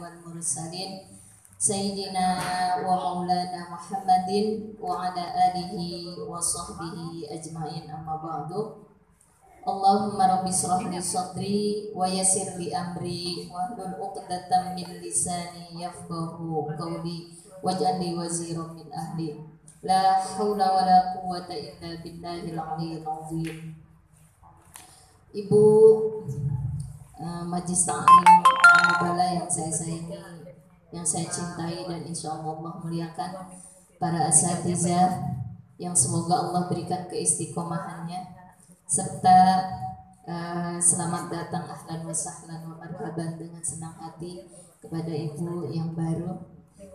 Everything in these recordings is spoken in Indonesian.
والمرسلين سيدنا ومولانا محمد وعلى آله وصحبه أجمعين أما بعد اللهم رب اشرح لي صدري ويسر لي أمري واحلل عقدة من لساني يفقهوا قولي واجعل لي وزيرا من أهلي لا حول ولا قوة إلا بالله العلي العظيم. Ibu Majlis Ta'lim Al-Bala yang saya sayangi, yang saya cintai dan insya Allah muliakan, para asatizah yang semoga Allah berikan keistiqomahannya, serta selamat datang ahlan wa sahlan wa marhaban dengan senang hati kepada ibu yang baru.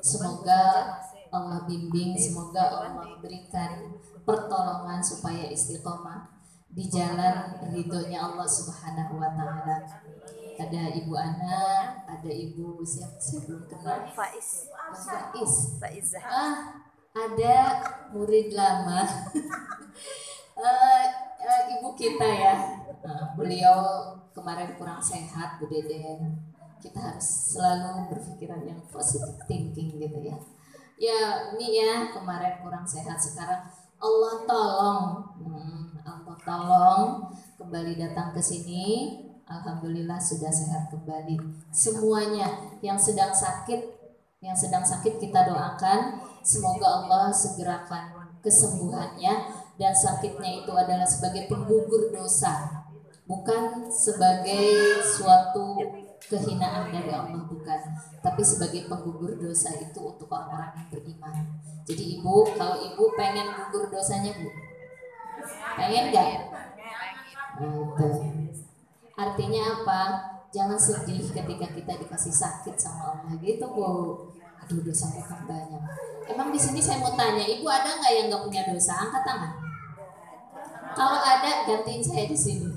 Semoga Allah bimbing, semoga Allah berikan pertolongan supaya istiqomah di jalan ridhonya Allah Subhanahu wa Ta'ala. Ada Ibu Ana, ada Ibu siapa sih belum kenal? Faiz. Ada murid lama. Ibu kita ya. Beliau kemarin kurang sehat, Bu Deden. Kita harus selalu berpikiran yang positive thinking gitu ya. Ya ini ya kemarin kurang sehat, sekarang Allah tolong, Allah tolong kembali datang ke sini. Alhamdulillah sudah sehat kembali. Semuanya yang sedang sakit kita doakan semoga Allah segerakan kesembuhannya, dan sakitnya itu adalah sebagai penggugur dosa, bukan sebagai suatu kehinaan dari Allah, bukan, tapi sebagai penggugur dosa itu untuk orang-orang yang beriman. Jadi ibu, kalau ibu pengen gugur dosanya bu, pengen gak? Artinya apa? Jangan sedih ketika kita dikasih sakit sama Allah gitu bu. Aduh dosanya kan banyak. Emang di sini saya mau tanya, ibu ada nggak yang nggak punya dosa? Angkat tangan. Kalau ada, gantiin saya di sini.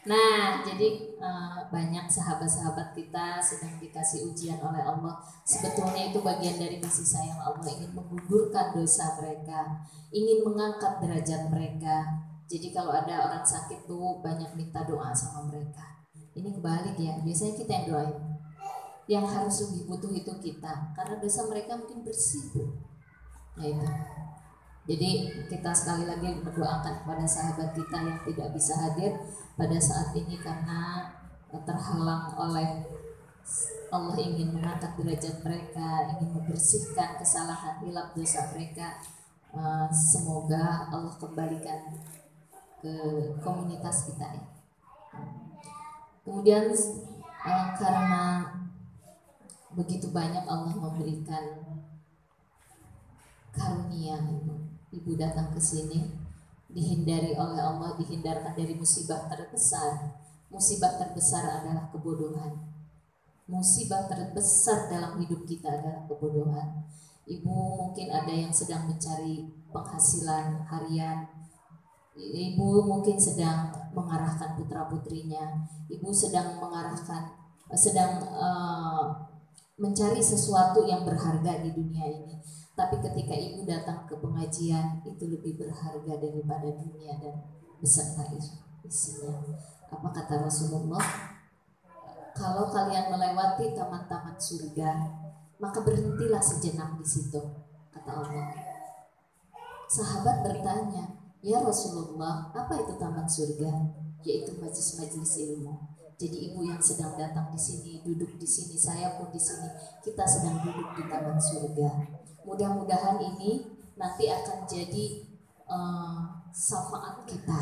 Nah, jadi banyak sahabat-sahabat kita sedang dikasih ujian oleh Allah. Sebetulnya itu bagian dari kasih sayang Allah, ingin menggugurkan dosa mereka, ingin mengangkat derajat mereka. Jadi kalau ada orang sakit tuh banyak minta doa sama mereka. Ini kebalik ya, biasanya kita yang doain. Yang harus lebih butuh itu kita, karena dosa mereka mungkin bersih tuh. Nah itu. Jadi kita sekali lagi berdoakan kepada sahabat kita yang tidak bisa hadir pada saat ini karena terhalang oleh Allah, ingin mengangkat derajat mereka, ingin membersihkan kesalahan hilaf dosa mereka. Semoga Allah kembalikan ke komunitas kita ya. Kemudian karena begitu banyak Allah memberikan karunia, ibu datang ke sini dihindari oleh Allah, dihindarkan dari musibah terbesar. Musibah terbesar adalah kebodohan. Musibah terbesar dalam hidup kita adalah kebodohan. Ibu mungkin ada yang sedang mencari penghasilan harian. Ibu mungkin sedang mengarahkan putra-putrinya. Ibu sedang mencari sesuatu yang berharga di dunia ini. Tapi ketika ibu datang ke pengajian, itu lebih berharga daripada dunia dan beserta isinya. Apa kata Rasulullah? Kalau kalian melewati taman-taman surga, maka berhentilah sejenak di situ, kata Allah. Sahabat bertanya, ya Rasulullah, apa itu taman surga? Yaitu majelis-majelis ilmu. Jadi ibu yang sedang datang di sini, duduk di sini, saya pun di sini, kita sedang duduk di taman surga. Mudah-mudahan ini nanti akan jadi syafaat kita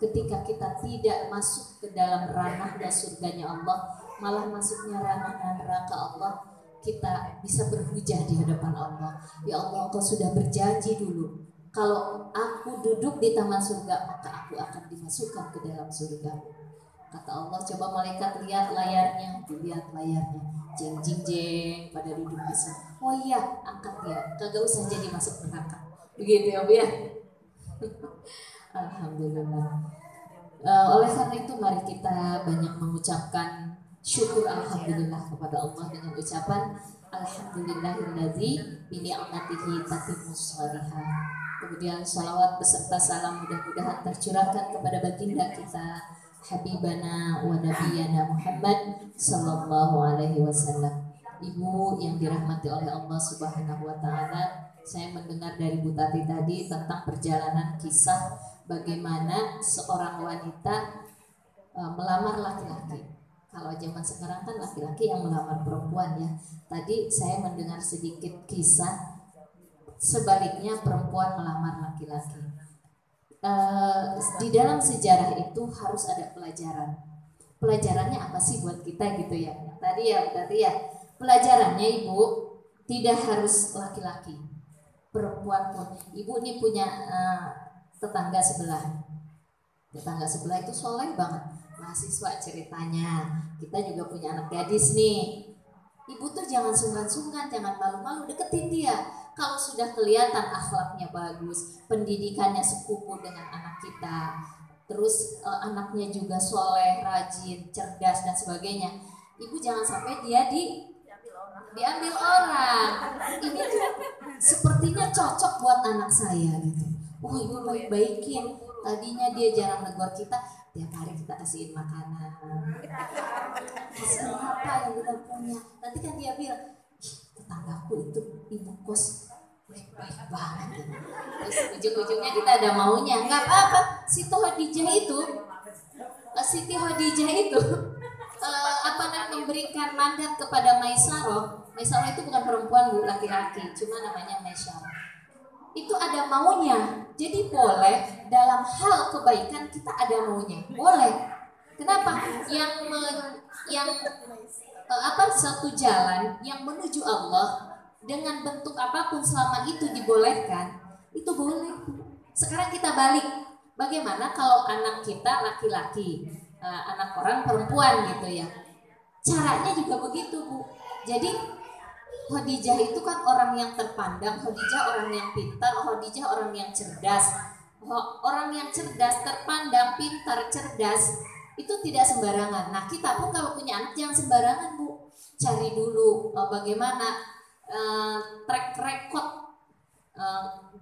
ketika kita tidak masuk ke dalam ranah dan surganya Allah, malah masuknya ranah neraka Allah. Kita bisa berhujah di hadapan Allah. Ya Allah, Engkau sudah berjanji dulu, kalau aku duduk di taman surga, maka aku akan dimasukkan ke dalam surga. Kata Allah, coba malaikat lihat layarnya, dilihat layarnya, jeng jeng jeng pada duduk di sini. Oh iya, angkat ya, kagak usah jadi masuk neraka. Begitu ya Bu ya. Alhamdulillah. Oleh karena itu mari kita banyak mengucapkan syukur alhamdulillah kepada Allah dengan ucapan alhamdulillahilladzi bi ni'matihi tatimmus shalihah. Kemudian salawat beserta salam mudah-mudahan tercurahkan kepada baginda kita habibana wa nabiyana Muhammad sallallahu alaihi wasallam. Ibu yang dirahmati oleh Allah Subhanahu wa taala, saya mendengar dari Bu Tati tadi tentang perjalanan kisah bagaimana seorang wanita melamar laki-laki. Kalau zaman sekarang kan laki-laki yang melamar perempuan ya. Tadi saya mendengar sedikit kisah sebaliknya perempuan melamar laki-laki. Di dalam sejarah itu harus ada pelajaran. Pelajarannya apa sih buat kita gitu ya? Tadi ya, pelajarannya Ibu tidak harus laki-laki, perempuan pun. Ibu ini punya tetangga sebelah. Tetangga sebelah itu soleh banget, mahasiswa ceritanya. Kita juga punya anak gadis nih. Ibu tuh jangan sungkan-sungkan, jangan malu-malu, deketin dia. Kalau sudah kelihatan akhlaknya bagus, pendidikannya sekufu dengan anak kita, terus anaknya juga soleh, rajin, cerdas dan sebagainya, Ibu jangan sampai dia diambil orang. Ini tuh sepertinya cocok buat anak saya gitu. Oh, Ibu baik-baikin. Tadinya dia jarang negor kita, tiap hari kita kasihin makanan, kasih apa yang kita punya. Nanti kan dia bilang, tetanggaku itu ibu kos baik banget. Terus ujung-ujungnya kita ada maunya. Nggak apa-apa. Siti Khadijah itu memberikan mandat kepada Maisarah. Maisarah itu bukan perempuan Bu, laki-laki, cuma namanya Maisarah. Itu ada maunya. Jadi boleh dalam hal kebaikan kita ada maunya. Boleh. Kenapa? Satu jalan yang menuju Allah dengan bentuk apapun selama itu dibolehkan, itu boleh. Sekarang kita balik. Bagaimana kalau anak kita laki-laki, anak orang perempuan gitu ya. Caranya juga begitu Bu. Jadi Khadijah itu kan orang yang terpandang, Khadijah orang yang pintar, Khadijah orang yang cerdas. Orang yang cerdas, terpandang, pintar, cerdas, itu tidak sembarangan. Nah kita pun kalau punya anak jangan sembarangan Bu. Cari dulu bagaimana track record,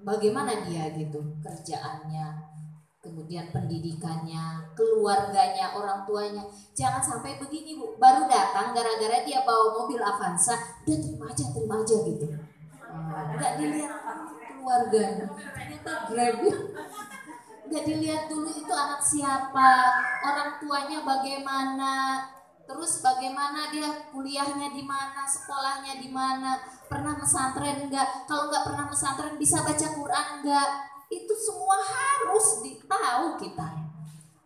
bagaimana dia gitu, kerjaannya, kemudian pendidikannya, keluarganya, orang tuanya. Jangan sampai begini Bu, baru datang gara-gara dia bawa mobil Avanza, udah terima aja gitu. Nggak dilihat keluarganya, ternyata Grab. Nggak dilihat dulu itu anak siapa, orang tuanya bagaimana, terus bagaimana dia kuliahnya di mana, sekolahnya di mana, pernah pesantren enggak, kalau nggak pernah pesantren bisa baca Quran enggak. Itu semua harus ditahu kita.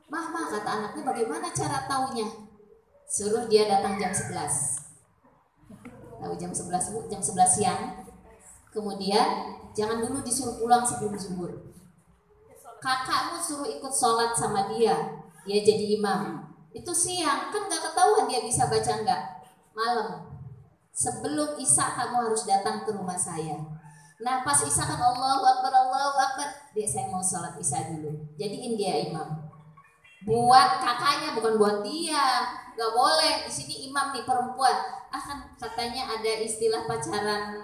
Mah, kata anaknya, bagaimana cara taunya? Suruh dia datang jam 11. Tahu jam 11 Bu? Jam 11 siang. Kemudian jangan dulu disuruh pulang sebelum zuhur. Kakakmu suruh ikut sholat sama dia jadi imam. Itu siang, kan gak ketahuan dia bisa baca enggak. Malam, sebelum Isya kamu harus datang ke rumah saya. Nah pas Isya kan Allahu Akbar, dia saya mau sholat Isya dulu. Jadiin dia imam. Buat kakaknya, bukan buat dia. Gak boleh, di sini imam nih perempuan. Kan katanya ada istilah pacaran,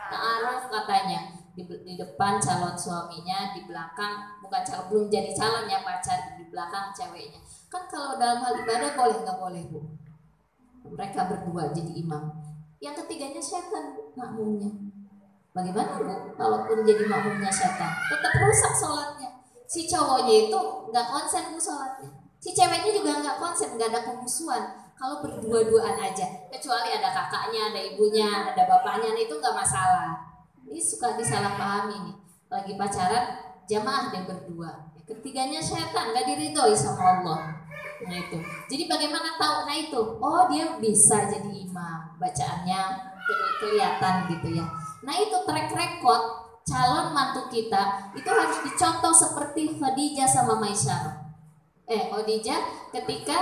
ta'aruf katanya. Di depan calon suaminya, di belakang, bukan calon, belum jadi calon ya, pacar, di belakang ceweknya. Kan kalau dalam hal ibadah boleh gak boleh Bu? Mereka berdua jadi imam. Yang ketiganya setan makmumnya. Bagaimana Bu? Kalaupun jadi makmumnya setan, tetap rusak sholatnya. Si cowoknya itu nggak konsen Bu sholatnya. Si ceweknya juga nggak konsen, nggak ada pemusuhan. Kalau berdua-duaan aja, kecuali ada kakaknya, ada ibunya, ada bapaknya, nah itu nggak masalah. Ini suka disalahpahami nih. Lagi pacaran, jamaah dia berdua. Ketiganya setan, nggak diridhoi sama Allah. Nah itu. Jadi bagaimana tahu? Nah itu, oh dia bisa jadi imam, bacaannya kelihatan gitu ya. Nah itu track record calon mantu kita itu harus dicontoh seperti Khadijah sama Maisarah. Khadijah ketika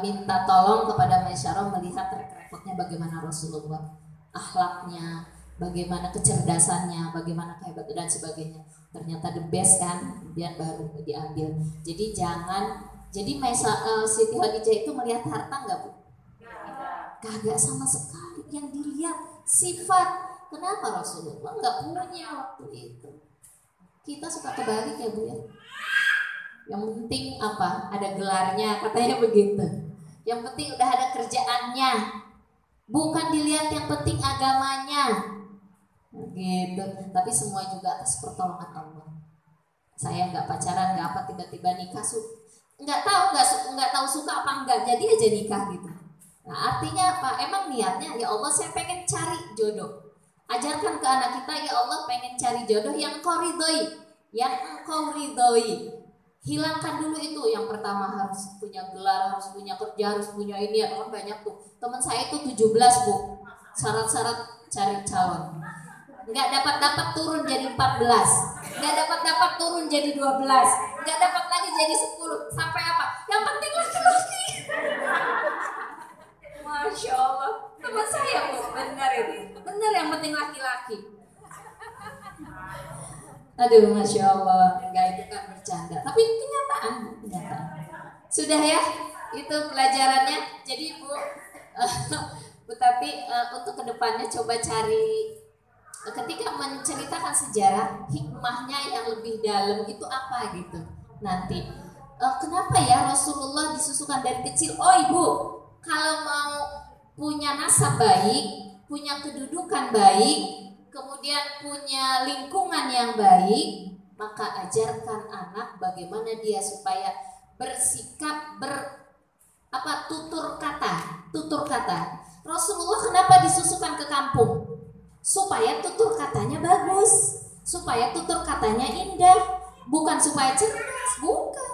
minta tolong kepada Maisarah melihat track recordnya bagaimana Rasulullah, akhlaknya, bagaimana kecerdasannya, bagaimana kehebatan dan sebagainya. Ternyata the best kan, kemudian baru diambil. Jadi Siti Khadijah itu melihat harta nggak Bu? Kagak sama sekali. Yang dilihat sifat. Kenapa Rasulullah nggak punya waktu itu? Kita suka kebalik ya Bu ya. Yang penting apa? Ada gelarnya, katanya begitu. Yang penting udah ada kerjaannya. Bukan dilihat yang penting agamanya. Gitu. Tapi semua juga atas pertolongan Allah. Saya nggak pacaran, nggak apa, tiba-tiba nikah, nggak tahu suka apa enggak, jadi aja nikah gitu. Nah artinya apa? Emang niatnya ya Allah saya pengen cari jodoh. Ajarkan ke anak kita, ya Allah pengen cari jodoh yang Engkau ridhoi, yang Engkau ridhoi. Hilangkan dulu itu. Yang pertama harus punya gelar, harus punya kerja, harus punya ini ya, kan banyak tuh. Teman saya itu 17 Bu, syarat-syarat cari calon. Nggak dapat turun jadi 14, nggak dapat turun jadi 12, nggak dapat lagi jadi 10, sampai apa? Yang penting laki-laki. Masya Allah, teman saya Bu, benar ini, benar yang penting laki-laki. Aduh, Masya Allah, enggak, itu kan bercanda, tapi kenyataan. Sudah ya, itu pelajarannya. Jadi Bu, Bu Tati untuk kedepannya coba cari, ketika menceritakan sejarah, hikmahnya yang lebih dalam itu apa gitu. Nanti kenapa ya Rasulullah disusukan dari kecil? Oh Ibu, kalau mau punya nasab baik, punya kedudukan baik, kemudian punya lingkungan yang baik, maka ajarkan anak bagaimana dia supaya bersikap tutur kata. Rasulullah kenapa disusukan ke kampung? Supaya tutur katanya bagus, supaya tutur katanya indah, bukan supaya cerdas, bukan.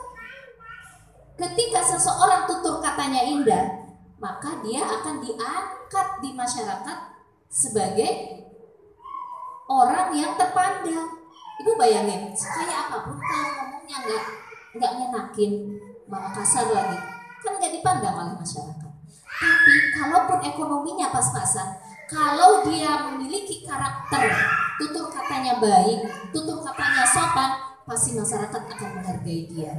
Ketika seseorang tutur katanya indah, maka dia akan diangkat di masyarakat sebagai orang yang terpandang. Ibu bayangin, kayak apapun kalau ngomongnya nggak nyenakin, malah kasar lagi, kan nggak dipandang oleh masyarakat. Tapi kalaupun ekonominya pas-pasan, kalau dia memiliki karakter, tutur katanya baik, tutur katanya sopan, pasti masyarakat akan menghargai dia.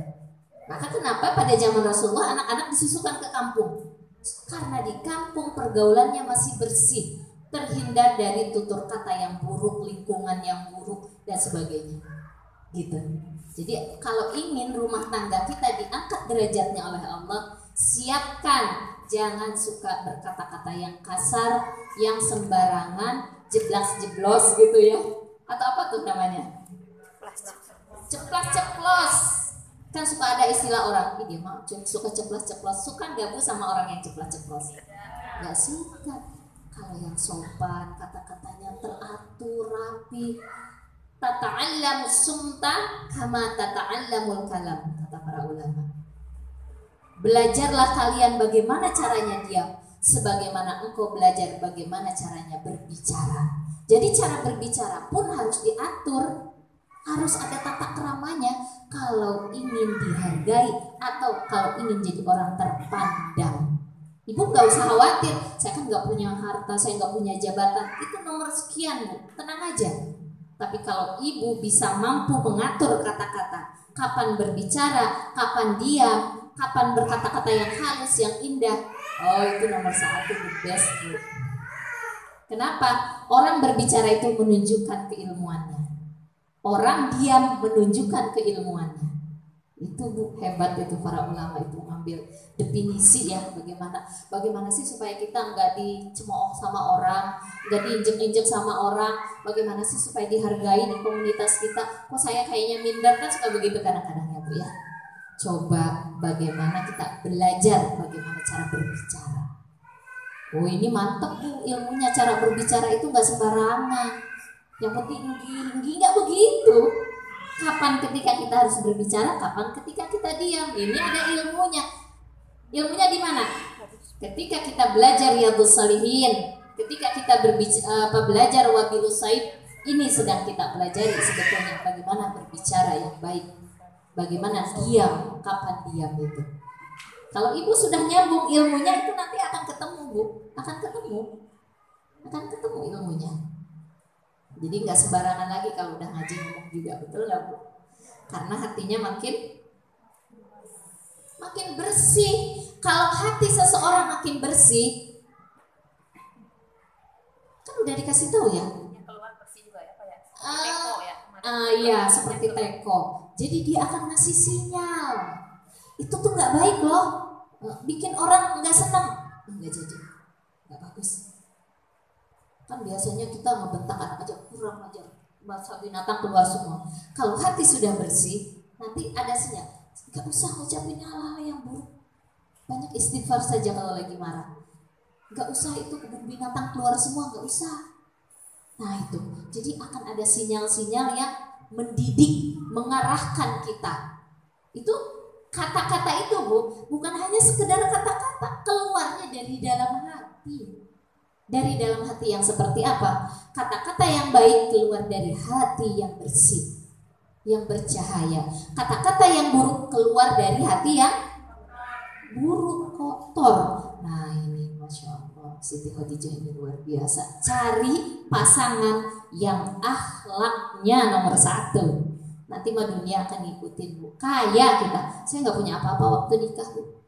Maka kenapa pada zaman Rasulullah anak-anak disusukan ke kampung? Karena di kampung pergaulannya masih bersih, terhindar dari tutur kata yang buruk, lingkungan yang buruk, dan sebagainya. Gitu. Jadi kalau ingin rumah tangga kita diangkat derajatnya oleh Allah, siapkan, jangan suka berkata-kata yang kasar, yang sembarangan, jeblas-jeblos gitu ya. Atau apa tuh namanya? Ceplas-ceplos. Kan suka ada istilah orang, dia mah suka ceplas-ceplos. Suka nggak Bu sama orang yang ceplas-ceplos? Nggak suka. Kalau yang sopan, kata-katanya teratur, rapi. Tata'allamu sumta kama tata'allamul kalam, kata para ulama. Belajarlah kalian bagaimana caranya diam, sebagaimana engkau belajar bagaimana caranya berbicara. Jadi cara berbicara pun harus diatur, harus ada tata keramanya kalau ingin dihargai atau kalau ingin jadi orang terpandang. Ibu gak usah khawatir, saya kan gak punya harta, saya gak punya jabatan, itu nomor sekian Bu, tenang aja. Tapi kalau ibu bisa mampu mengatur kata-kata, kapan berbicara, kapan diam, kapan berkata-kata yang halus, yang indah, oh itu nomor 1, the best Bu. Kenapa? Orang berbicara itu menunjukkan keilmuannya, orang diam menunjukkan keilmuannya. Itu Bu, hebat itu para ulama itu ngambil definisi ya, bagaimana sih supaya kita nggak dicemooh sama orang, nggak diinjek-injek sama orang, bagaimana sih supaya dihargai di komunitas kita. Kok saya kayaknya minder, kan suka begitu kadang-kadang ya Bu ya. Coba bagaimana kita belajar bagaimana cara berbicara. Oh ini mantep Bu, ilmunya cara berbicara itu nggak sembarangan, yang penting tinggi, nggak begitu. Kapan ketika kita harus berbicara, kapan ketika kita diam. Ini ada ilmunya. Ilmunya di mana? Ketika kita belajar Riyadhus Shalihin, ketika kita belajar Wabilus Said, ini sedang kita pelajari sebetulnya bagaimana berbicara yang baik, bagaimana diam, kapan diam itu. Kalau ibu sudah nyambung ilmunya, itu nanti akan ketemu Bu, akan ketemu ilmunya. Jadi nggak sembarangan lagi kalau udah ngaji ngomong juga, betul nggak Bu? Karena hatinya makin bersih. Kalau hati seseorang makin bersih, kan udah dikasih tahu ya. Keluar bersih juga ya Pak ya. Teko ya. Iya, seperti teko. Jadi dia akan ngasih sinyal. Itu tuh nggak baik loh. Bikin orang nggak senang. Nggak jadi, nggak bagus. Kan biasanya kita ngebentak anak aja, kurang ajar, bahasa binatang keluar semua. Kalau hati sudah bersih, nanti ada sinyal. Nggak usah ngucapin hal-hal yang buruk. Banyak istighfar saja kalau lagi marah. Nggak usah itu kebun binatang keluar semua, nggak usah. Nah itu, jadi akan ada sinyal-sinyal yang mendidik, mengarahkan kita. Itu kata-kata itu Bu, bukan hanya sekedar kata-kata, keluarnya dari dalam hati. Dari dalam hati yang seperti apa? Kata-kata yang baik keluar dari hati yang bersih, yang bercahaya. Kata-kata yang buruk keluar dari hati yang buruk, kotor. Nah ini Masya Allah, Siti Khadijah ini luar biasa. Cari pasangan yang akhlaknya nomor 1. Nanti mah dunia akan ngikutin Bu. Kaya kita. Saya nggak punya apa-apa waktu nikah Bu,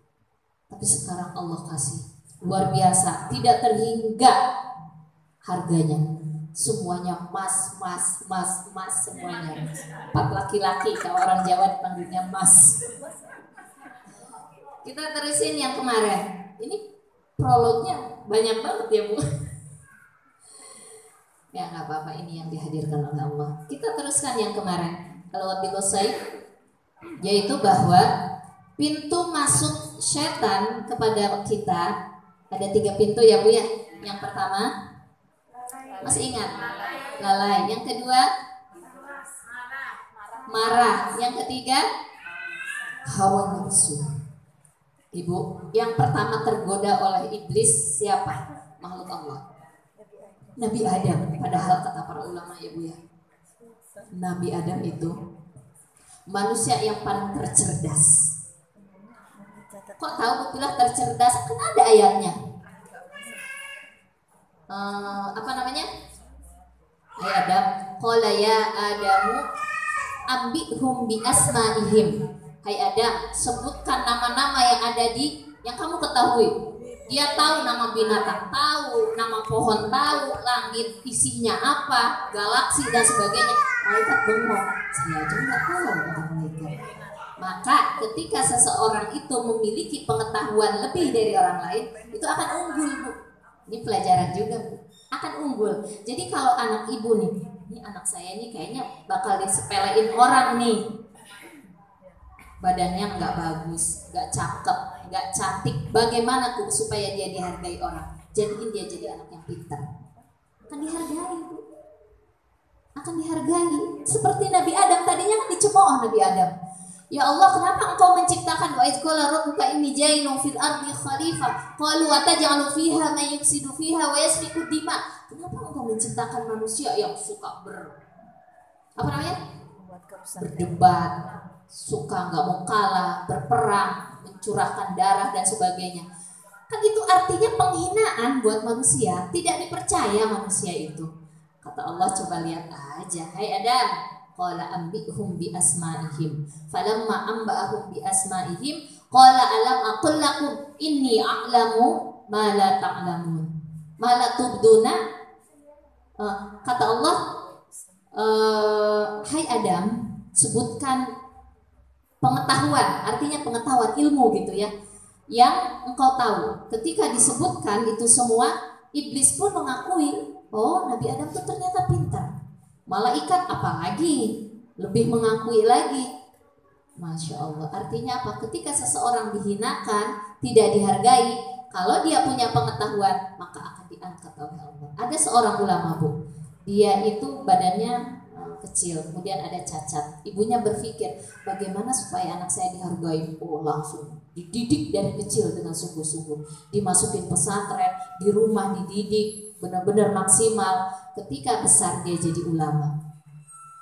tapi sekarang Allah kasih. Luar biasa, tidak terhingga harganya. Semuanya mas semuanya. 4 laki-laki, kalau orang Jawa dipanggilnya mas. Kita terusin yang kemarin. Ini prolognya banyak banget ya Bu. Ya nggak apa-apa, ini yang dihadirkan oleh Allah. Kita teruskan yang kemarin. Kalau selesai, yaitu bahwa pintu masuk setan kepada kita ada 3 pintu ya Bu ya. Yang pertama, masih ingat? Lalai. Yang kedua, marah. Yang ketiga, hawa nafsu. Ibu, yang pertama tergoda oleh iblis siapa? Makhluk Allah. Nabi Adam. Padahal kata para ulama ya Bu ya, Nabi Adam itu manusia yang paling tercerdas. Kok tahu bilang tercerdas? Kan ada ayatnya. Apa namanya? Hai Adam, qala ya Adamu ambihum bi asmaihim. Hai Adam, sebutkan nama-nama yang ada yang kamu ketahui. Dia tahu nama binatang, tahu nama pohon, tahu langit isinya apa, galaksi dan sebagainya. Malaikat bengong. Saya aja nggak tahu kata malaikat. Maka ketika seseorang itu memiliki pengetahuan lebih dari orang lain, itu akan unggul Bu. Ini pelajaran juga Bu. Akan unggul. Jadi kalau anak ibu nih, ini anak saya ini kayaknya bakal disepelein orang nih. Badannya nggak bagus, nggak cakep, nggak cantik. Bagaimana tuh supaya dia dihargai orang? Jadiin dia jadi anak yang pintar. Akan dihargai Bu. Akan dihargai. Seperti Nabi Adam, tadinya kan dicemooh Nabi Adam. Ya Allah, kenapa engkau menciptakan wa idh qala rabbuka inni jailun fil ardi khalifah qalu wa taj'alu fiha man yufsidu fiha wa yasfiku dima. Kenapa engkau menciptakan manusia yang suka berdebat, suka nggak mau kalah, berperang, mencurahkan darah dan sebagainya. Kan itu artinya penghinaan buat manusia, tidak dipercaya manusia itu. Kata Allah, coba lihat aja, hai Adam, qala ambihum bi asma'ihim. Falamma amba'ahum bi asma'ihim, qala alam aqul lakum inni a'lamu ma la ta'lamun. Ma la tubduna. Kata Allah, hai Adam, sebutkan pengetahuan, artinya pengetahuan ilmu gitu ya, yang engkau tahu. Ketika disebutkan itu semua, iblis pun mengakui, oh Nabi Adam tuh ternyata pintar. Malaikat apalagi lebih mengakui lagi. Masya Allah. Artinya apa? Ketika seseorang dihinakan, tidak dihargai, kalau dia punya pengetahuan, maka akan diangkat oleh Allah. Ada seorang ulama Bu, dia itu badannya kecil, kemudian ada cacat. Ibunya berpikir, bagaimana supaya anak saya dihargai? Oh, langsung dididik dari kecil dengan sungguh-sungguh, dimasukin pesantren, di rumah dididik benar-benar maksimal. Ketika besar dia jadi ulama,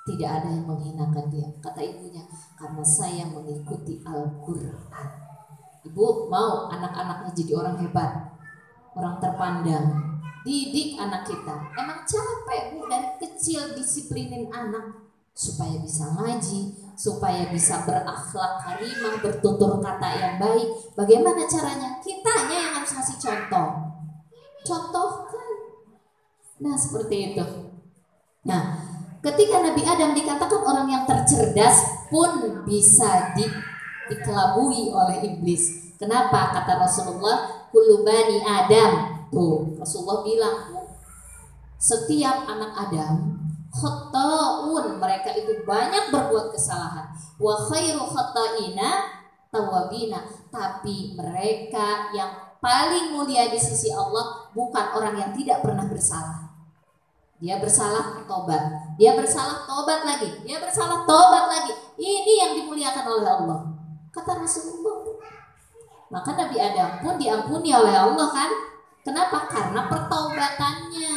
tidak ada yang menghinakan dia. Kata ibunya, karena saya mengikuti Al-Quran. Ibu mau anak-anaknya jadi orang hebat, orang terpandang. Didik anak kita. Emang capek Bu dari kecil disiplinin anak supaya bisa ngaji, supaya bisa berakhlak karimah, bertutur kata yang baik. Bagaimana caranya? Kitanya yang harus ngasih contoh. Contohkan. Nah seperti itu. Nah Ketika Nabi Adam dikatakan orang yang tercerdas pun bisa dikelabui oleh iblis. Kenapa? Kata Rasulullah, kullu bani Adam. Tuh, Rasulullah bilang, setiap anak Adam khata'un, mereka itu banyak berbuat kesalahan. Wa khairu khata'ina tawabina, tapi mereka yang paling mulia di sisi Allah bukan orang yang tidak pernah bersalah. Dia bersalah, tobat. Dia bersalah, tobat lagi. Dia bersalah, tobat lagi. Ini yang dimuliakan oleh Allah. Kata Rasulullah. Maka Nabi Adam pun diampuni oleh Allah kan? Kenapa? Karena pertaubatannya.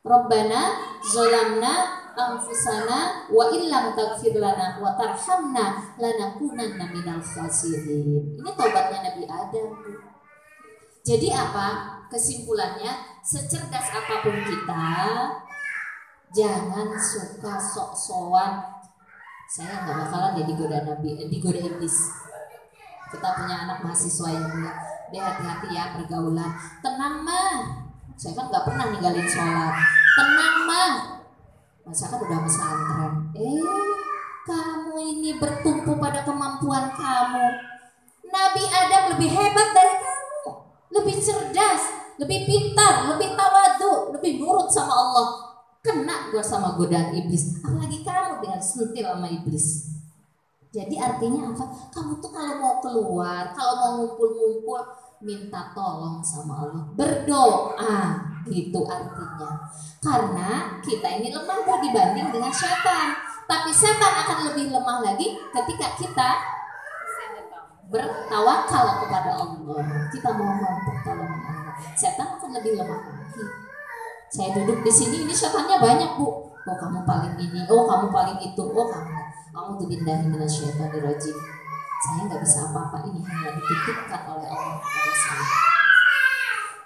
Rabbana zolamna anfusana wa illam taghfir lana wa tarhamna lanakunanna minal khasirin. Ini taubatnya Nabi Adam. Jadi apa? Kesimpulannya, secerdas apapun kita, jangan suka sok-sokan. Saya nggak bakalan digoda digoda iblis. Kita punya anak mahasiswa yang dia hati-hati ya pergaulan. Tenang mah, saya kan nggak pernah ninggalin sholat. Tenang mah, saya kan udah pesantren. Kamu ini bertumpu pada kemampuan kamu. Nabi Adam lebih hebat dari kamu, lebih cerdas, lebih pintar, lebih tawadu, lebih nurut sama Allah. Kena gue sama godaan iblis. Apalagi kamu dengan sentil sama iblis. Jadi artinya apa? Kamu tuh kalau mau keluar, kalau mau ngumpul-ngumpul, minta tolong sama Allah, berdoa, gitu artinya. Karena kita ini lemah tuh dibanding dengan setan. Tapi setan akan lebih lemah lagi ketika kita bertawakal kepada Allah. Kita mohon pertolongan Allah. Setan akan lebih lemah lagi. Saya duduk di sini, ini setannya banyak bu. Oh kamu paling ini, oh kamu paling itu, oh kamu tuh billahi minasyaitonirrajim. Saya nggak bisa apa-apa, ini hanya dititipkan oleh Allah kepada saya.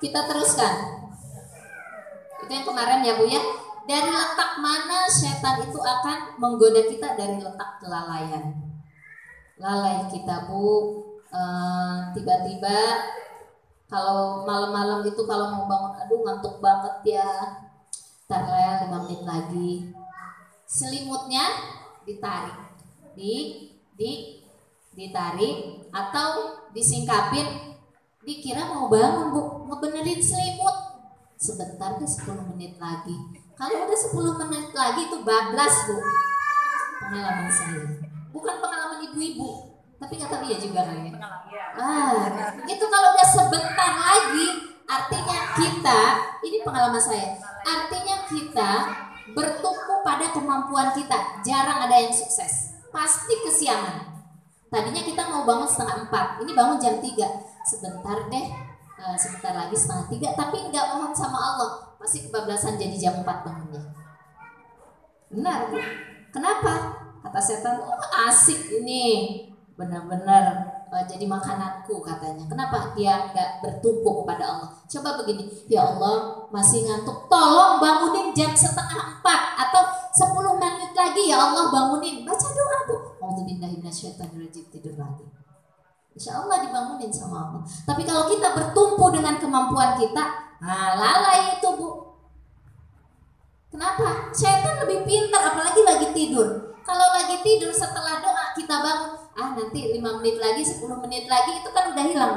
Kita teruskan. Itu yang kemarin ya bu ya. Dari letak mana setan itu akan menggoda kita? Dari letak kelalaian. Lalai kita bu, tiba-tiba kalau malam-malam itu kalau mau bangun, aduh ngantuk banget ya, ntar lah 5 menit lagi, selimutnya ditarik, ditarik atau disingkapin, dikira mau bangun bu, mau benerin selimut, sebentar deh 10 menit lagi. Kalau udah 10 menit lagi itu bablas bu. Pengalaman saya, bukan pengalaman ibu-ibu, tapi nggak tahu ya juga kali ya. Itu kalau udah sebentar lagi, artinya kita, ini pengalaman saya, artinya kita bertumpu pada kemampuan kita. Jarang ada yang sukses, pasti kesiangan. Tadinya kita mau bangun 3:30, ini bangun jam 3. Sebentar deh, sebentar lagi 2:30, tapi nggak mohon sama Allah, pasti kebablasan jadi jam 4 bangunnya. Benar bu. Kenapa? Kata setan, oh asik ini, benar-benar jadi makananku katanya. Kenapa dia nggak bertumpu kepada Allah? Coba begini, ya Allah masih ngantuk, tolong bangunin jam 3:30 atau 10 menit lagi ya Allah bangunin. Baca doa bu. A'udzubillahi minasyaitonirrajim, tidur lagi. Insya Allah dibangunin sama Allah. Tapi kalau kita bertumpu dengan kemampuan kita, lalai itu bu. Kenapa? Setan lebih pintar, apalagi lagi tidur. Kalau lagi tidur setelah doa kita bangun, nanti 5 menit lagi, 10 menit lagi, itu kan udah hilang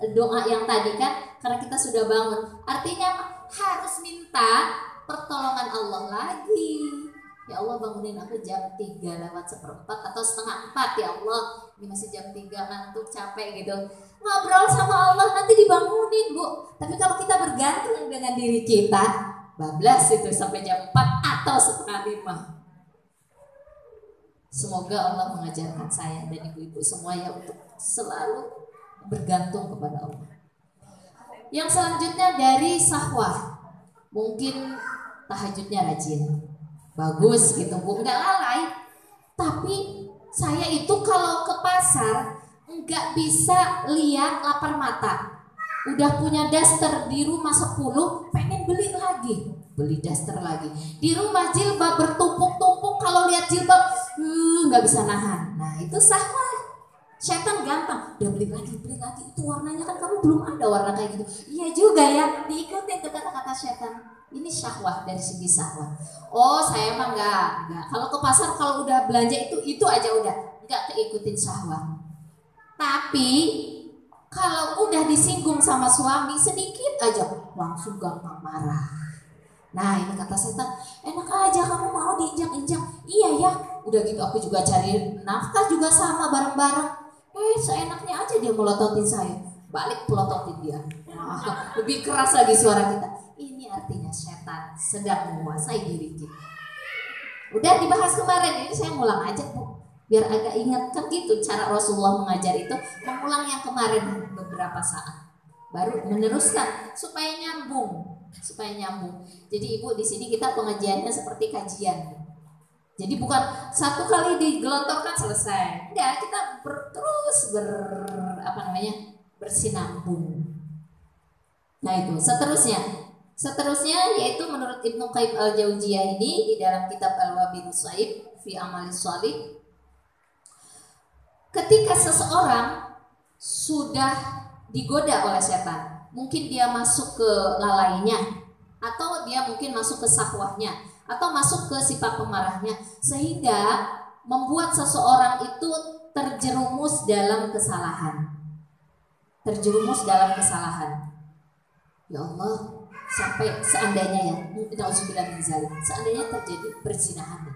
doa yang tadi kan, karena kita sudah bangun. Artinya harus minta pertolongan Allah lagi. Ya Allah bangunin aku jam 3:03 atau 3:30 ya Allah. Ini masih jam 3 ngantuk capek gitu. Ngobrol sama Allah nanti dibangunin bu. Tapi kalau kita bergantung dengan diri kita, bablas itu sampai jam 4 atau 4:30. Semoga Allah mengajarkan saya dan ibu-ibu semua ya untuk selalu bergantung kepada Allah. Yang selanjutnya dari sahwah, mungkin tahajudnya rajin, bagus gitu bu, nggak lalai. Tapi saya itu kalau ke pasar nggak bisa lihat lapar mata. Udah punya daster di rumah 10, pengen beli lagi, beli daster lagi. Di rumah jilbab bertumpuk-tumpuk, kalau lihat jilbab nggak bisa nahan. Nah itu sahwah. Setan gampang, udah beli lagi, itu warnanya kan kamu belum ada warna kayak gitu. Iya juga ya, diikutin ke kata-kata setan. Ini syahwat, dari segi syahwat. Oh saya mah enggak. Kalau ke pasar kalau udah belanja itu aja udah, enggak keikutin syahwat. Tapi kalau udah disinggung sama suami sedikit aja langsung gampang marah. Nah ini kata setan, enak aja kamu mau diinjak-injak. Iya ya, udah gitu aku juga cari nafkah juga sama bareng-bareng. Seenaknya aja dia melototin saya, balik pelototin dia. Lebih keras lagi suara kita. Ini artinya setan sedang menguasai diri kita. Udah dibahas kemarin, ini saya ngulang aja Bu, biar agak ingat. Kan gitu cara Rasulullah mengajar itu, mengulang yang kemarin beberapa saat, baru meneruskan supaya nyambung. Jadi Ibu di sini kita pengajiannya seperti kajian. Jadi bukan satu kali digelontorkan selesai. Enggak, kita terus bersinambung. Nah itu seterusnya yaitu menurut Ibnu Qayyim al-Jauziyah ini di dalam kitab Al-Wabilus Shaib fi Amalis Shalih, ketika seseorang sudah digoda oleh setan, mungkin dia masuk ke lalainya, atau dia mungkin masuk ke syahwatnya, atau masuk ke sifat pemarahnya, sehingga membuat seseorang itu terjerumus dalam kesalahan. Ya Allah, sampai seandainya seandainya terjadi perzinahan,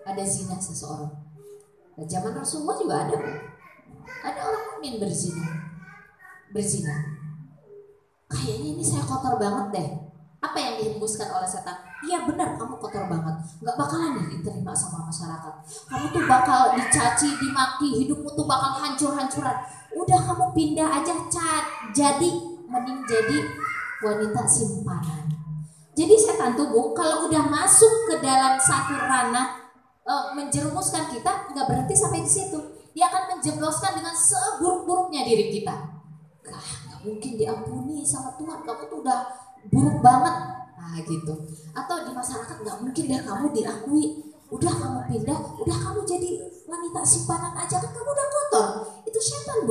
ada zina seseorang. Nah, zaman Rasulullah juga ada orang mukmin berzina. Kayaknya ini saya kotor banget deh. Apa yang dihembuskan oleh setan? Iya benar, kamu kotor banget, nggak bakalan diterima sama masyarakat. Kamu tuh bakal dicaci, dimaki, hidupmu tuh bakal hancur-hancuran. Udah kamu pindah aja, mending jadi wanita simpanan. Jadi setan tuh kalau udah masuk ke dalam satu ranah menjerumuskan kita, nggak berhenti sampai di situ. Dia akan menjebloskan dengan seburuk-buruknya diri kita. Nggak mungkin diampuni sama Tuhan, kamu tuh udah buruk banget. Nah gitu. Atau di masyarakat nggak mungkin deh kamu diakui. Udah kamu pindah, udah kamu jadi wanita simpanan aja, kan kamu udah kotor. Itu setan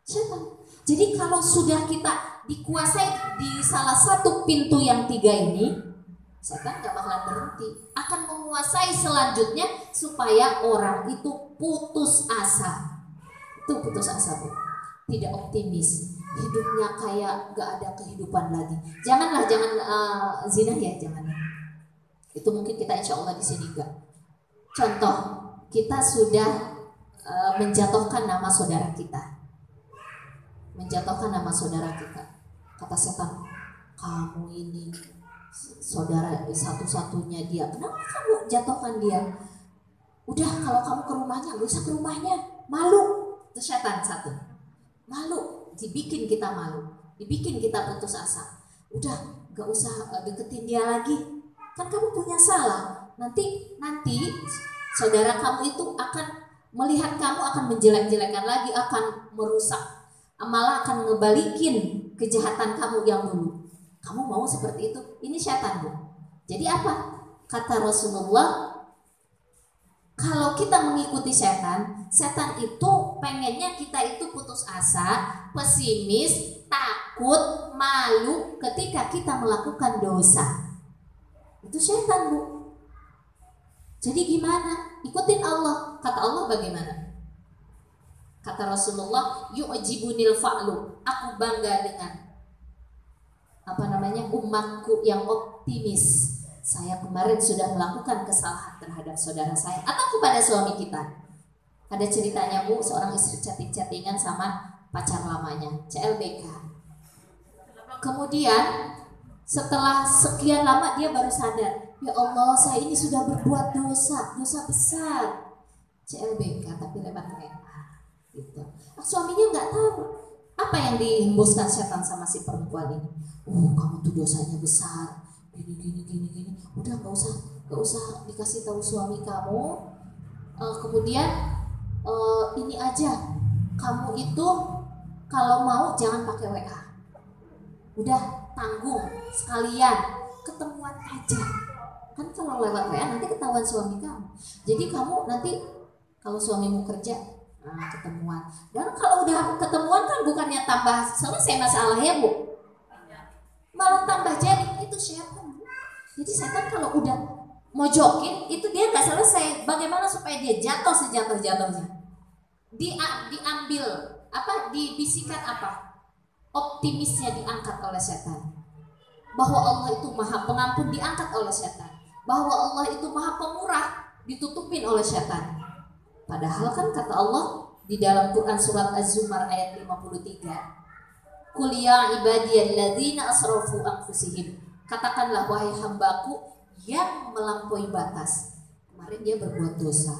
setan. Jadi kalau sudah kita dikuasai di salah satu pintu yang 3 ini, setan gak bakalan berhenti, akan menguasai selanjutnya supaya orang itu putus asa. Itu putus asa Bu, tidak optimis, hidupnya kayak gak ada kehidupan lagi. Jangan zina ya, jangan. Itu mungkin kita insya Allah di sini enggak. Contoh, kita sudah menjatuhkan nama saudara kita. Kata setan, kamu ini saudara satu-satunya dia, kenapa kamu jatuhkan dia? Udah kalau kamu ke rumahnya, gak usah ke rumahnya, malu. Itu setan satu, malu, dibikin kita malu, dibikin kita putus asa. Udah gak usah deketin dia lagi, kan kamu punya salah. Nanti saudara kamu itu akan melihat kamu akan menjelek-jelekan lagi, akan merusak, malah akan ngebalikin kejahatan kamu yang dulu. Kamu mau seperti itu? Ini setan Bu. Jadi apa? Kata Rasulullah, kalau kita mengikuti setan itu pengennya kita itu putus asa, pesimis, takut, malu ketika kita melakukan dosa. Itu setan Bu. Jadi gimana? Ikutin Allah. Kata Allah bagaimana? Kata Rasulullah, yu'jibunil fa'lu. Aku bangga dengan umatku yang optimis. Saya kemarin sudah melakukan kesalahan terhadap saudara saya atau kepada suami kita. Ada ceritanya Bu, seorang istri chatting-chattingan sama pacar lamanya, CLBK. Kemudian setelah sekian lama dia baru sadar, ya Allah, saya ini sudah berbuat dosa besar. CLBK tapi lewat WA. Gitu. Suaminya nggak tahu apa yang dihembuskan setan sama si perempuan ini. Kamu tuh dosanya besar, gini. Udah nggak usah dikasih tahu suami kamu. Kemudian ini aja, kamu itu kalau mau jangan pakai WA. Udah tanggung sekalian, ketemuan aja. Kan kalau lewat WA nanti ketahuan suami kamu. Jadi kamu nanti kalau suamimu kerja, ketemuan. Dan kalau udah ketemuan kan bukannya tambah selesai masalahnya Bu, malah tambah jadi. Itu setan Bu. Jadi setan kalau udah mojokin itu dia nggak selesai. Bagaimana supaya dia jatuh sejatuh-jatuhnya? Diambil apa? Dibisikan apa? Optimisnya diangkat oleh setan. Bahwa Allah itu maha pengampun diangkat oleh setan. Bahwa Allah itu maha pemurah ditutupin oleh setan. Padahal kan kata Allah di dalam Quran surat Az-Zumar ayat 53. Qul ya ibadiyalladzina asrafu anfusihim. Katakanlah wahai hambaku yang melampaui batas. Kemarin dia berbuat dosa,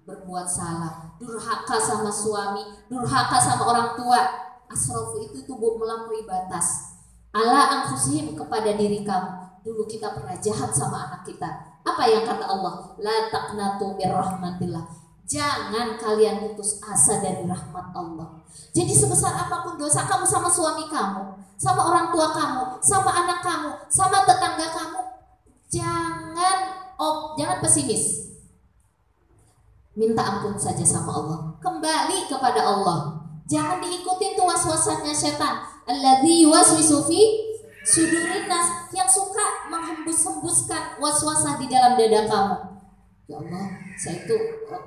berbuat salah, durhaka sama suami, durhaka sama orang tua. Asrafu itu tubuh melampaui batas. Ala anfusihim, kepada diri kamu. Dulu kita pernah jahat sama anak kita. Apa yang kata Allah? La taqnatu mir rahmatillah. Jangan kalian putus asa dari rahmat Allah. Jadi sebesar apapun dosa kamu sama suami kamu, sama orang tua kamu, sama anak kamu, sama tetangga kamu, jangan pesimis. Minta ampun saja sama Allah. Kembali kepada Allah. Jangan diikuti tuh was-wasannya setan. Alladzi yuwaswisu fi sudurin nas, yang suka menghembus-hembuskan was-wasah di dalam dada kamu. Ya Allah, saya itu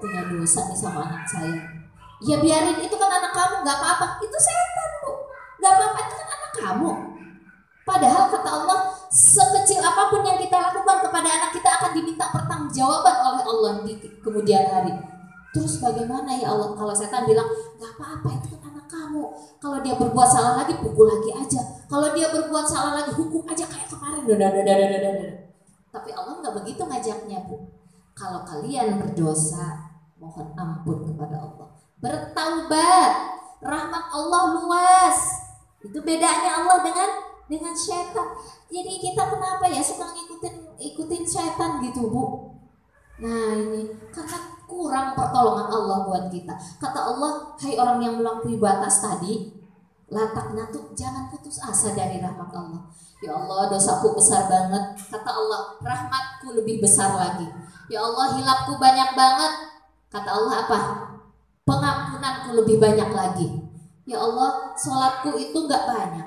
punya dosa nih sama anak saya. Ya biarin, itu kan anak kamu, gak apa-apa. Itu setan, Bu. Gak apa-apa, itu kan anak kamu. Padahal kata Allah, sekecil apapun yang kita lakukan kepada anak kita akan diminta pertanggungjawaban oleh Allah di kemudian hari. Terus bagaimana ya Allah kalau setan bilang, gak apa-apa, itu kan anak kamu. Kalau dia berbuat salah lagi, pukul lagi aja. Kalau dia berbuat salah lagi, hukum aja kayak kemarin. Tapi Allah gak begitu ngajaknya, Bu. Kalau kalian berdosa, mohon ampun kepada Allah. Bertaubat, rahmat Allah luas. Itu bedanya Allah dengan setan. Jadi kita kenapa ya suka ikutin setan gitu, Bu? Nah ini karena kurang pertolongan Allah buat kita. Kata Allah, hai orang yang melampaui batas tadi, la taqnatu, jangan putus asa dari rahmat Allah. Ya Allah, dosaku besar banget. Kata Allah, rahmatku lebih besar lagi. Ya Allah, hilapku banyak banget. Kata Allah apa? Pengampunanku lebih banyak lagi. Ya Allah, sholatku itu gak banyak,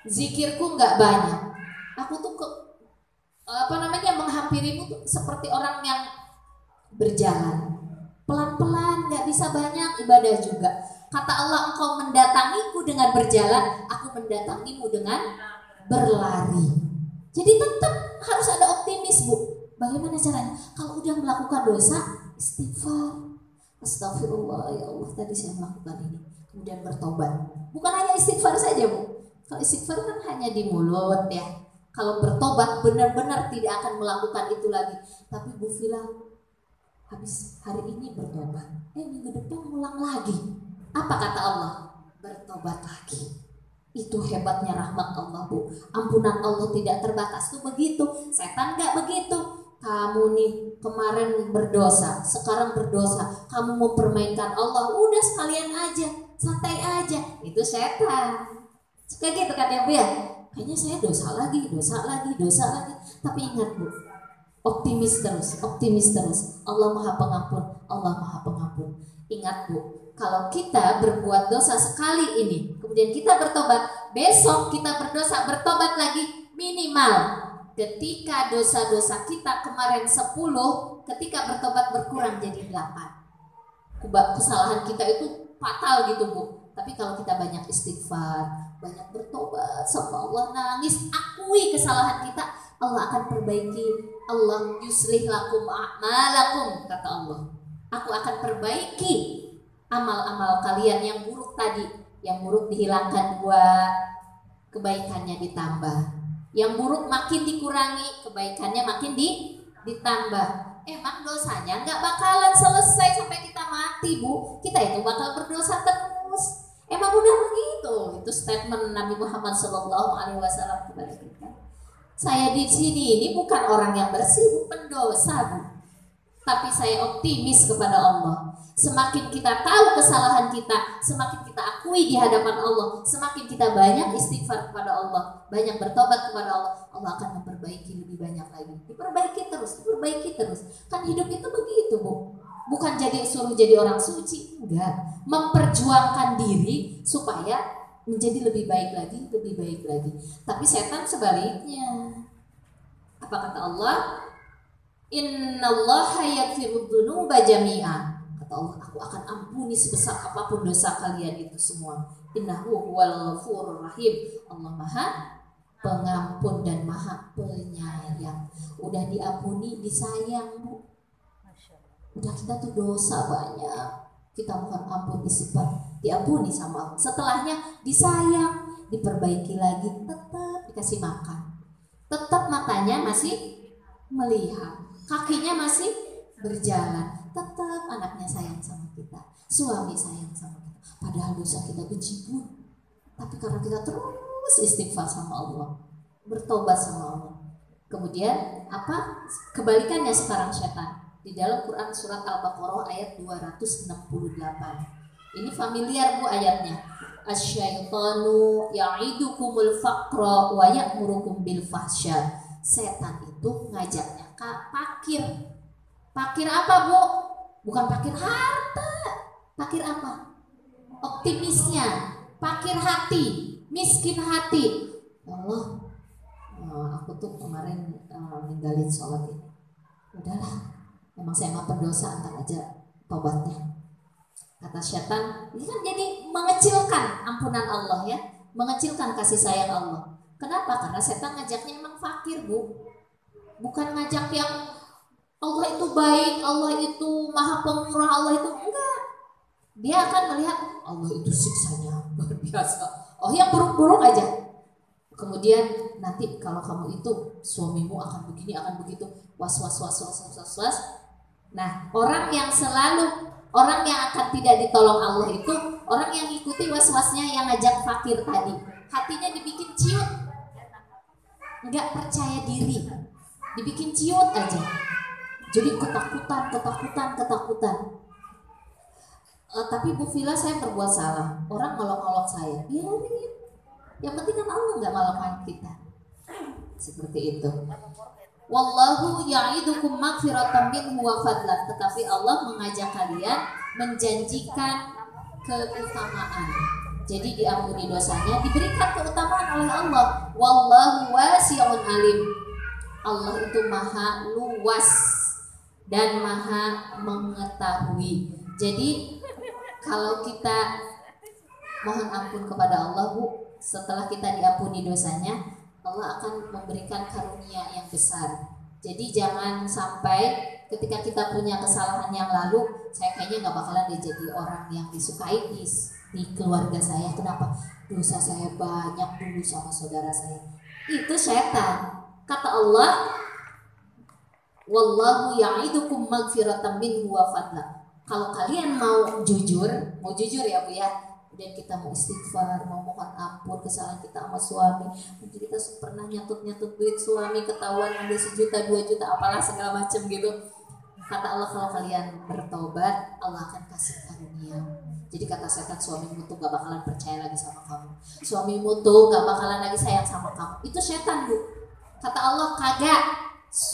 zikirku gak banyak. Aku tuh menghampirimu tuh seperti orang yang berjalan pelan-pelan, gak bisa banyak ibadah juga. Kata Allah, engkau mendatangiku dengan berjalan, aku mendatangimu dengan berlari. Jadi tetap harus ada optimis, Bu. Bagaimana caranya? Kalau udah melakukan dosa, istighfar. Astagfirullah, ya Allah, tadi saya melakukan ini. Kemudian bertobat. Bukan hanya istighfar saja, Bu. Kalau istighfar kan hanya di mulut ya. Kalau bertobat benar-benar tidak akan melakukan itu lagi. Tapi Bu bilang, habis hari ini bertobat, minggu depan ulang lagi. Apa kata Allah? Bertobat lagi. Itu hebatnya rahmat Allah, Bu. Ampunan Allah tidak terbatas tuh begitu. Setan gak begitu. Kamu nih kemarin berdosa, sekarang berdosa, kamu mau permainkan Allah, udah sekalian aja, santai aja. Itu setan. Kayak gitu kan ya, Bu ya? Kayaknya saya dosa lagi. Tapi ingat, Bu, optimis terus. Allah Maha Pengampun. Ingat, Bu, kalau kita berbuat dosa sekali ini, kemudian kita bertobat, besok kita berdosa, bertobat lagi, minimal ketika dosa-dosa kita kemarin 10, ketika bertobat berkurang jadi 8. Kesalahan kita itu fatal gitu, Bu. Tapi kalau kita banyak istighfar, banyak bertobat sama Allah, nangis, akui kesalahan kita, Allah akan perbaiki. Allah yuslih lakum a'malakum, kata Allah. Aku akan perbaiki amal-amal kalian yang buruk tadi. Yang buruk dihilangkan 2, kebaikannya ditambah. Yang buruk makin dikurangi, kebaikannya makin ditambah. Emang dosanya nggak bakalan selesai sampai kita mati, Bu. Kita itu bakal berdosa terus. Emang udah begitu. Itu statement Nabi Muhammad SAW kepada kita. Saya di sini ini bukan orang yang bersih, pendosa, Bu. Tapi saya optimis kepada Allah. Semakin kita tahu kesalahan kita, semakin kita akui di hadapan Allah, semakin kita banyak istighfar kepada Allah, banyak bertobat kepada Allah, Allah akan memperbaiki lebih banyak lagi. Diperbaiki terus. Kan hidup itu begitu, Bu. Bukan suruh jadi orang suci, enggak. Memperjuangkan diri supaya menjadi lebih baik lagi. Tapi setan sebaliknya. Apa kata Allah? Innallaha yaghfiru dzunuba jami'a. Kata Allah, aku akan ampuni sebesar apapun dosa kalian itu semua. Innahu huwal ghafurur rahim. Allah Maha Pengampun dan Maha Penyayang. Udah diampuni, disayang, Bu. Udah kita tuh dosa banyak, kita mohon ampun, istighfar, diampuni sama Allah. Setelahnya disayang, diperbaiki lagi, tetap dikasih makan. Tetap matanya masih melihat, kakinya masih berjalan, tetap anaknya sayang sama kita, suami sayang sama kita. Padahal dosa kita bejibun, tapi karena kita terus istighfar sama Allah, bertobat sama Allah. Kemudian apa? Kebalikannya sekarang setan. Di dalam Quran surat Al-Baqarah ayat 268. Ini familiar, Bu, ayatnya. Asyaitanu ya'idukumul faqra wa ya'murukum bil fahsya. Setan itu ngajaknya pakir. Pakir apa, Bu? Bukan pakir harta. Pakir apa? Optimisnya. Pakir hati, miskin hati. Allah, aku tuh kemarin ninggalin sholat ini. Udahlah, memang saya mah pendosa, antar aja tobatnya. Kata setan, ini kan jadi mengecilkan ampunan Allah ya, mengecilkan kasih sayang Allah. Kenapa? Karena setan ngajaknya emang fakir, Bu. Bukan ngajak yang Allah itu baik, Allah itu maha pemurah, Allah itu enggak. Dia akan melihat Allah itu siksanya luar biasa. Oh, yang buruk-buruk aja. Kemudian nanti kalau kamu itu suamimu akan begini, akan begitu, was. Nah, orang yang akan tidak ditolong Allah itu orang yang ikuti was-wasnya yang ngajak fakir tadi. Hatinya dibikin ciut, nggak percaya diri, dibikin ciut aja. Jadi ketakutan. Tapi Bu Vila, saya berbuat salah. Orang ngolok-ngolok saya, biarin. Yang penting kan Allah nggak ngolok kita. Seperti itu. Wallahu ya'idukum maghfiratan minhu wa fadlan. Tetapi Allah mengajak kalian, menjanjikan keutamaan. Jadi diampuni dosanya, diberikan keutamaan oleh Allah. Wallahu wasi'un alim. Allah itu maha luas dan maha mengetahui. Jadi kalau kita mohon ampun kepada Allah, Bu, setelah kita diampuni dosanya, Allah akan memberikan karunia yang besar. Jadi jangan sampai ketika kita punya kesalahan yang lalu, saya kayaknya nggak bakalan jadi orang yang disukai di keluarga saya. Kenapa? Dosa saya banyak dulu sama saudara saya. Itu setan. Kata Allah, wallahu ya'idukum maghfiratan minhu wa fadla. Kalau kalian mau jujur ya, Bu ya, dan kita mau istighfar, mau mohon ampun kesalahan kita sama suami, mungkin kita pernah nyatut duit suami, ketahuan ambil 1 juta 2 juta apalah segala macam gitu. Kata Allah, kalau kalian bertobat, Allah akan kasih karunia. Jadi kata setan, suamimu tuh gak bakalan percaya lagi sama kamu, suamimu tuh gak bakalan lagi sayang sama kamu. Itu setan, Bu. Kata Allah, kagak,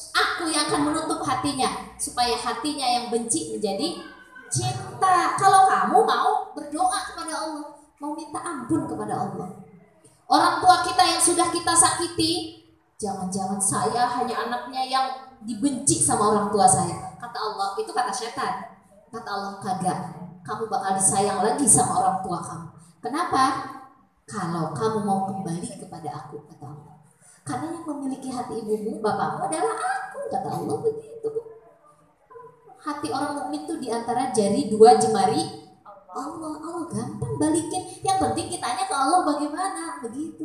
aku yang akan menutup hatinya supaya hatinya yang benci menjadi cinta. Kalau kamu mau berdoa kepada Allah, mau minta ampun kepada Allah. Orang tua kita yang sudah kita sakiti, jangan-jangan saya hanya anaknya yang dibenci sama orang tua saya. Kata Allah, itu kata setan. Kata Allah, kagak, kamu bakal disayang lagi sama orang tua kamu. Kenapa? Kalau kamu mau kembali kepada aku, kata Allah. Karena yang memiliki hati ibumu, bapakmu adalah aku, kata Allah begitu. Hati orang mukmin itu diantara jari 2 jemari Allah. Allah gampang balikin. Yang penting kitanya ke Allah bagaimana, begitu.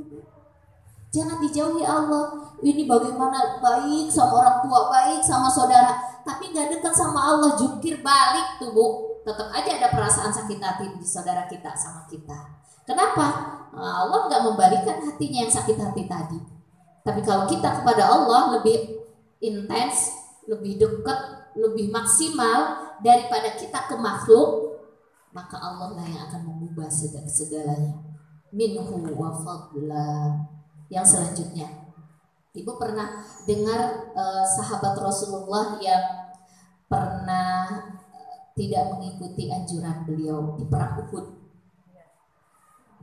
Jangan dijauhi Allah. Ini bagaimana baik sama orang tua, baik sama saudara, tapi nggak dekat sama Allah, jungkir balik tuh, Bu. Tetap aja ada perasaan sakit hati di saudara kita sama kita. Kenapa? Allah nggak membalikkan hatinya yang sakit hati tadi. Tapi kalau kita kepada Allah lebih intens, lebih dekat, lebih maksimal daripada kita ke makhluk, maka Allah lah yang akan mengubah segalanya. Minhu wa fadla. Yang selanjutnya, Ibu pernah dengar sahabat Rasulullah yang pernah tidak mengikuti anjuran beliau di perang Uhud.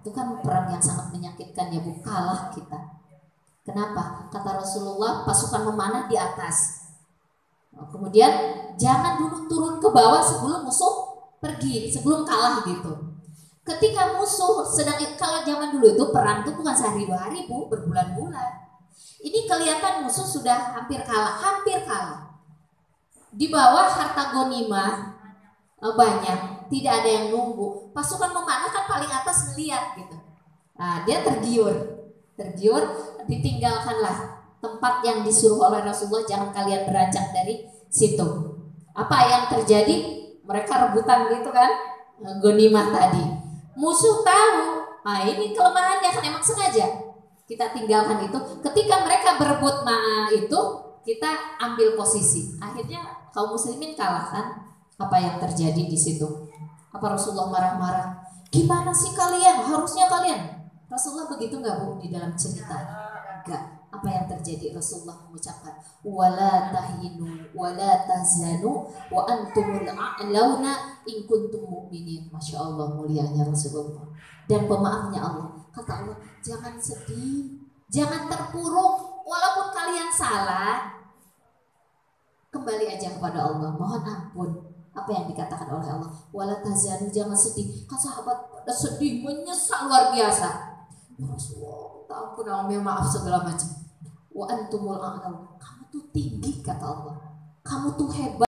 Itu kan perang yang sangat menyakitkan ya, Bu, kalah kita. Kenapa? Kata Rasulullah, pasukan memanah di atas. Kemudian jangan dulu turun ke bawah sebelum musuh pergi, sebelum kalah gitu. Ketika musuh sedang, kalau zaman dulu itu perang itu bukan sehari 2 hari Bu, berbulan-bulan. Ini kelihatan musuh sudah hampir kalah, hampir kalah. Di bawah harta gonimah banyak, tidak ada yang nunggu. Pasukan memanah kan paling atas melihat gitu. Nah, dia tergiur, ditinggalkanlah tempat yang disuruh oleh Rasulullah, jangan kalian beranjak dari situ. Apa yang terjadi? Mereka rebutan gitu kan, gonimah tadi. Musuh tahu, nah ini kelemahannya kan, emang sengaja kita tinggalkan itu. Ketika mereka berebut itu, kita ambil posisi. Akhirnya kaum muslimin kalah kan? Apa yang terjadi di situ? Apa Rasulullah marah-marah? Gimana sih kalian? Harusnya kalian. Rasulullah begitu nggak Bu di dalam cerita? Enggak. Apa yang terjadi? Rasulullah mengucapkan, wala tahinu wala tahzanu wa antumul a'launa in kuntum mu'minin. Masya Allah, mulianya Rasulullah. Dan pemaafnya Allah. Kata Allah, jangan sedih, jangan terpuruk, walaupun kalian salah, kembali aja kepada Allah, mohon ampun. Apa yang dikatakan oleh Allah, wala tahzanu, jangan sedih. Kan sahabat pada sedih, menyesal luar biasa. Ya Rasulullah, ampun, maaf segala macam. Wa antumul a'laun, kamu tuh tinggi kata Allah, kamu tuh hebat.